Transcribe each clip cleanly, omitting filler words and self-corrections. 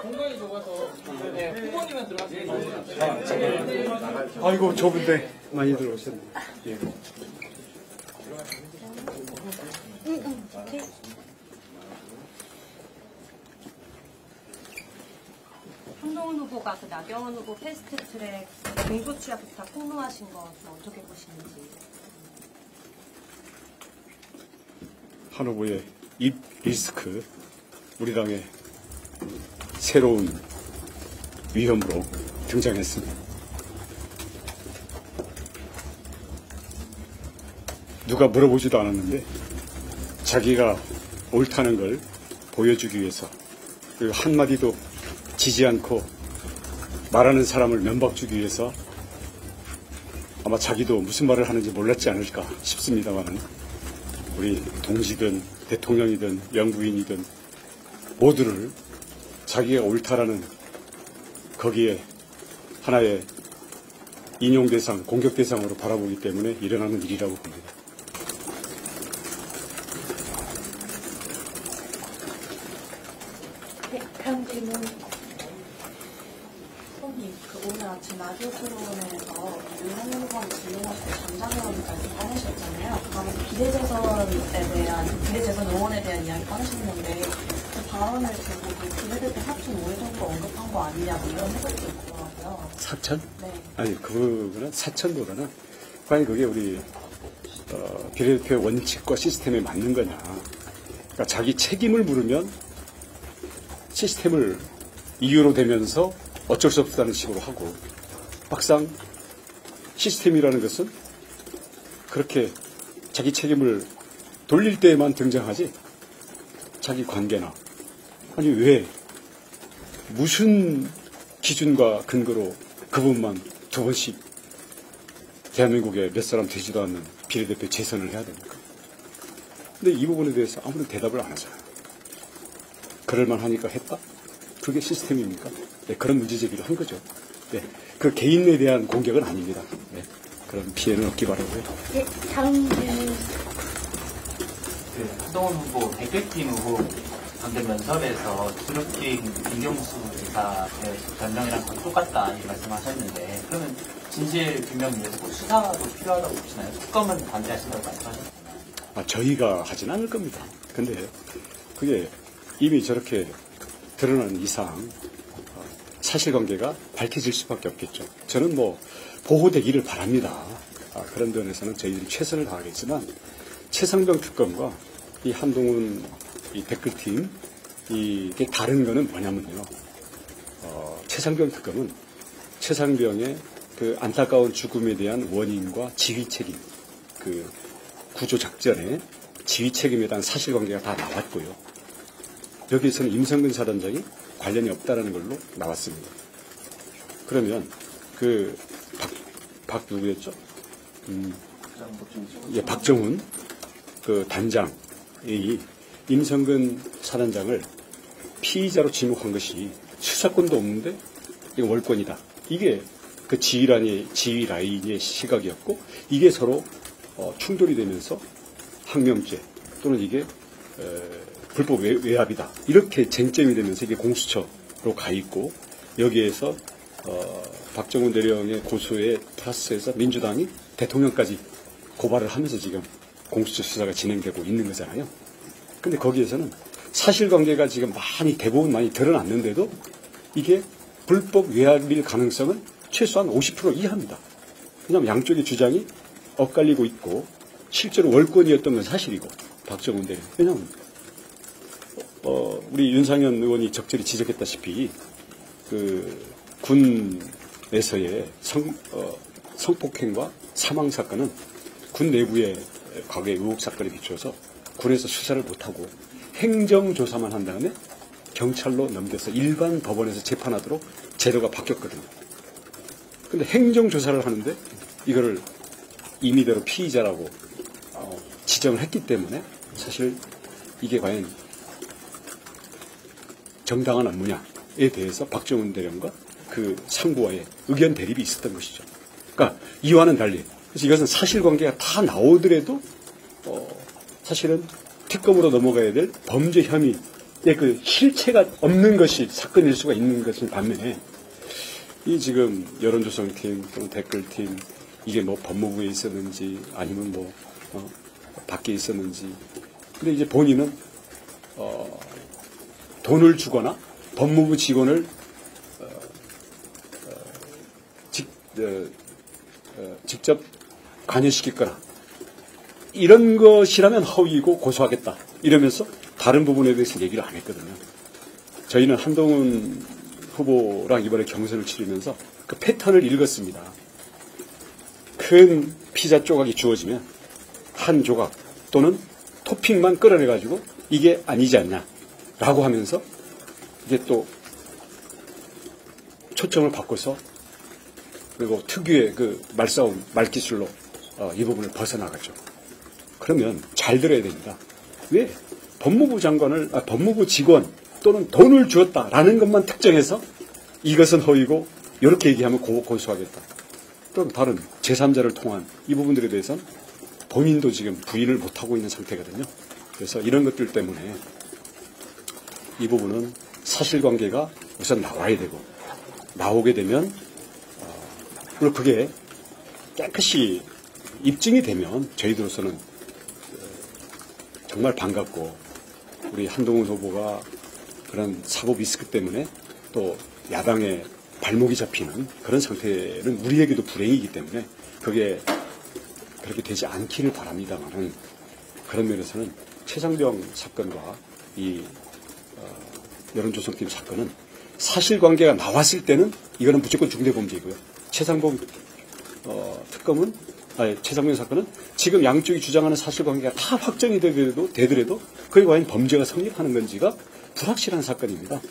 공간이 좁아서 후보님은 들어가세요. 아이고 좁은데 많이 들어오셨네. 예. 한동훈 후보가 그 나경원 후보 패스트트랙 공소 취합 부탁 폭로하신 거 어떻게 보시는지. 한 후보의 입 리스크, 우리 당의 새로운 위험으로 등장했습니다. 누가 물어보지도 않았는데 자기가 옳다는 걸 보여주기 위해서 그 한마디도 지지 않고 말하는 사람을 면박 주기 위해서 아마 자기도 무슨 말을 하는지 몰랐지 않을까 싶습니다만, 우리 동지든 대통령이든 영부인이든 모두를 자기가 옳다라는 거기에 하나의 인용 대상, 공격 대상으로 바라보기 때문에 일어나는 일이라고 봅니다. 네, 다음 질문. 선생님, 오늘 아침 라디오 프로그램에서 윤석열 후보가 질문하실 때 잠잠이라는 말씀 꺼내셨잖아요. 그러면서 비례대선 의원에 대한 이야기 꺼내셨는데 그 발언을 두고 그 비례대표 사천 5회 정도 언급한 거 아니냐 뭐 이런 해석도 있더라고요. 사천? 네. 아니 그거는 사천보다는 과연 그게 우리 비례대표의 원칙과 시스템에 맞는 거냐. 그러니까 자기 책임을 물으면 시스템을 이유로 대면서 어쩔 수 없다는 식으로 하고, 막상 시스템이라는 것은 그렇게 자기 책임을 돌릴 때에만 등장하지 자기 관계나, 아니 왜 무슨 기준과 근거로 그분만 두 번씩 대한민국에 몇 사람 되지도 않는 비례대표 재선을 해야 됩니까? 근데 이 부분에 대해서 아무런 대답을 안 하잖아요. 그럴만 하니까 했다? 그게 시스템입니까? 네, 그런 문제제기를 한 거죠. 네, 그 개인에 대한 공격은 아닙니다. 네, 그런 피해는 없기 바라고요. 네, 다음 질문. 한동훈 후보 대표팀 후보 상대 면접에서 주력팀 김경수 지사의 변명이랑 거의 똑같다 이렇게 말씀하셨는데, 그러면 진실 규명 위해서 뭐 수사도 필요하다고 보시나요? 특검은 반대하신다고 말씀하셨잖아요. 저희가 하진 않을 겁니다. 근데 그게 이미 저렇게 드러난 이상 사실관계가 밝혀질 수밖에 없겠죠. 저는 뭐 보호되기를 바랍니다. 그런 면에서는 저희들이 최선을 다하겠지만, 최상병 특검과 이 한동훈 이 댓글팀 이게 다른 거는 뭐냐면요. 최상병 특검은 최상병의 그 안타까운 죽음에 대한 원인과 지휘 책임, 그 구조 작전의 지휘 책임에 대한 사실관계가 다 나왔고요. 여기에서는 임성근 사단장이 관련이 없다라는 걸로 나왔습니다. 그러면 그 박 누구였죠? 예, 박정훈 그 단장이 임성근 사단장을 피의자로 지목한 것이 수사권도 없는데 이거 월권이다. 이게 그 지휘 라인의 시각이었고, 이게 서로 충돌이 되면서 항명죄 또는 이게 불법 외압이다. 이렇게 쟁점이 되면서 이게 공수처로 가 있고, 여기에서 박정훈 대령의 고소에 플러스해서 민주당이 대통령까지 고발을 하면서 지금 공수처 수사가 진행되고 있는 거잖아요. 근데 거기에서는 사실관계가 지금 대부분 많이 드러났는데도 이게 불법 외압일 가능성은 최소한 50% 이하입니다. 왜냐하면 양쪽의 주장이 엇갈리고 있고, 실제로 월권이었던 건 사실이고, 박정훈 대령. 왜냐하면 우리 윤상현 의원이 적절히 지적했다시피 그 군에서의 성폭행과 사망 사건은 군 내부의 과거의 의혹 사건에 비추어서 군에서 수사를 못하고 행정조사만 한 다음에 경찰로 넘겨서 일반 법원에서 재판하도록 제도가 바뀌었거든요. 근데 행정조사를 하는데 이거를 임의대로 피의자라고 지정을 했기 때문에 사실 이게 과연 정당한 업무냐에 대해서 박정훈 대령과 그 상부와의 의견 대립이 있었던 것이죠. 그러니까 이와는 달리, 그래서 이것은 사실관계가 다 나오더라도 사실은 특검으로 넘어가야 될 범죄 혐의의 그 실체가 없는 것이 사건일 수가 있는 것인 반면에 이 지금 여론조성팀 또는 댓글팀 이게 뭐 법무부에 있었는지 아니면 뭐 밖에 있었는지 근데 이제 본인은 돈을 주거나 법무부 직원을 직접 관여시켰거나 이런 것이라면 허위이고 고소하겠다 이러면서 다른 부분에 대해서 얘기를 안 했거든요. 저희는 한동훈 후보랑 이번에 경선을 치르면서 그 패턴을 읽었습니다. 큰 피자 조각이 주어지면 한 조각 또는 토핑만 끌어내가지고 이게 아니지 않냐라고 하면서 이게 또 초점을 바꿔서 그리고 특유의 그 말싸움, 말기술로 이 부분을 벗어나가죠. 그러면 잘 들어야 됩니다. 왜 법무부 장관을 법무부 직원 또는 돈을 주었다라는 것만 특정해서 이것은 허위고 이렇게 얘기하면 고소하겠다. 또는 다른 제3자를 통한 이 부분들에 대해서는 본인도 지금 부인을 못하고 있는 상태거든요. 그래서 이런 것들 때문에 이 부분은 사실관계가 우선 나와야 되고 나오게 되면 그리고 그게 깨끗이 입증이 되면 저희들로서는 정말 반갑고 우리 한동훈 후보가 그런 사법 리스크 때문에 또 야당의 발목이 잡히는 그런 상태는 우리에게도 불행이기 때문에 그게 그렇게 되지 않기를 바랍니다만은 그런 면에서는 최상병 사건과 이 여론조성팀 사건은 사실관계가 나왔을 때는 이거는 무조건 중대범죄이고요. 최상병 특검은 최상병 사건은 지금 양쪽이 주장하는 사실관계가 다 확정이 되더라도 그게 과연 범죄가 성립하는 건지가 불확실한 사건입니다.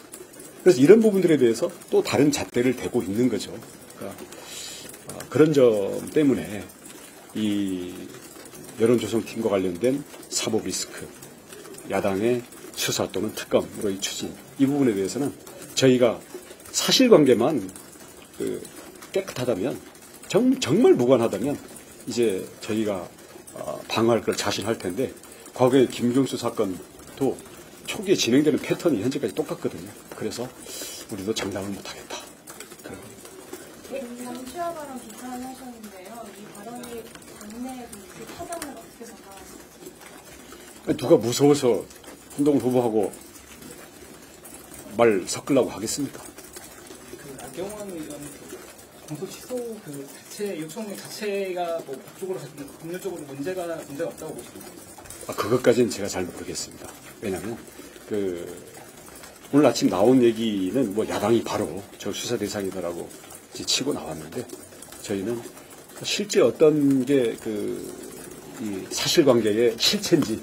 그래서 이런 부분들에 대해서 또 다른 잣대를 대고 있는 거죠. 그러니까 그런 점 때문에 이 여론조성팀과 관련된 사법 리스크, 야당의 수사 또는 특검으로의 추진 이 부분에 대해서는 저희가 사실관계만 깨끗하다면 정말 무관하다면 이제 저희가 방어할 걸 자신할 텐데 과거에 김경수 사건도 초기에 진행되는 패턴이 현재까지 똑같거든요. 그래서 우리도 장담을 못하겠다. 남취화 발언 비판을 하셨는데요. 이 발언이 당내에서 그 타당을 어떻게 생각하시는지? 누가 무서워서 한동훈 후보하고 말 섞으려고 하겠습니까? 그 나경원 의원 공소 취소 그 자체 요청 자체가 뭐 법적으로 법률적으로 문제가 없다고 보시는가요? 그것까지는 제가 잘 모르겠습니다. 왜냐하면 오늘 아침 나온 얘기는 뭐 야당이 바로 저 수사 대상이다라고 치고 나왔는데 저희는 실제 어떤 게 이 사실관계의 실체인지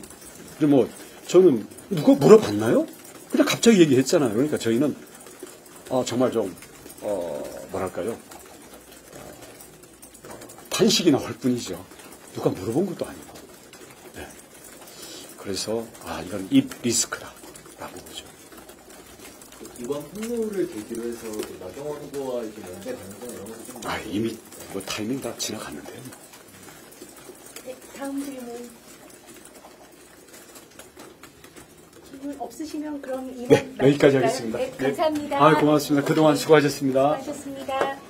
뭐 저는 누가 물어봤나요? 그냥 갑자기 얘기했잖아요. 그러니까 저희는 정말 좀 뭐랄까요? 탄식이 나올 뿐이죠. 누가 물어본 것도 아니고. 네. 그래서 이건 입 리스크다라고 보죠. 이번 폭로를 계기로 해서 나경원 후보와 이렇게 연대 가능성 이런 것도 좀 이미 뭐 타이밍 다 지나갔는데요. 네, 다음 질문. 질문 없으시면 그럼 이만 네, 여기까지 마칠까요? 하겠습니다. 네, 감사합니다. 고맙습니다. 그동안 수고하셨습니다. 수고하셨습니다.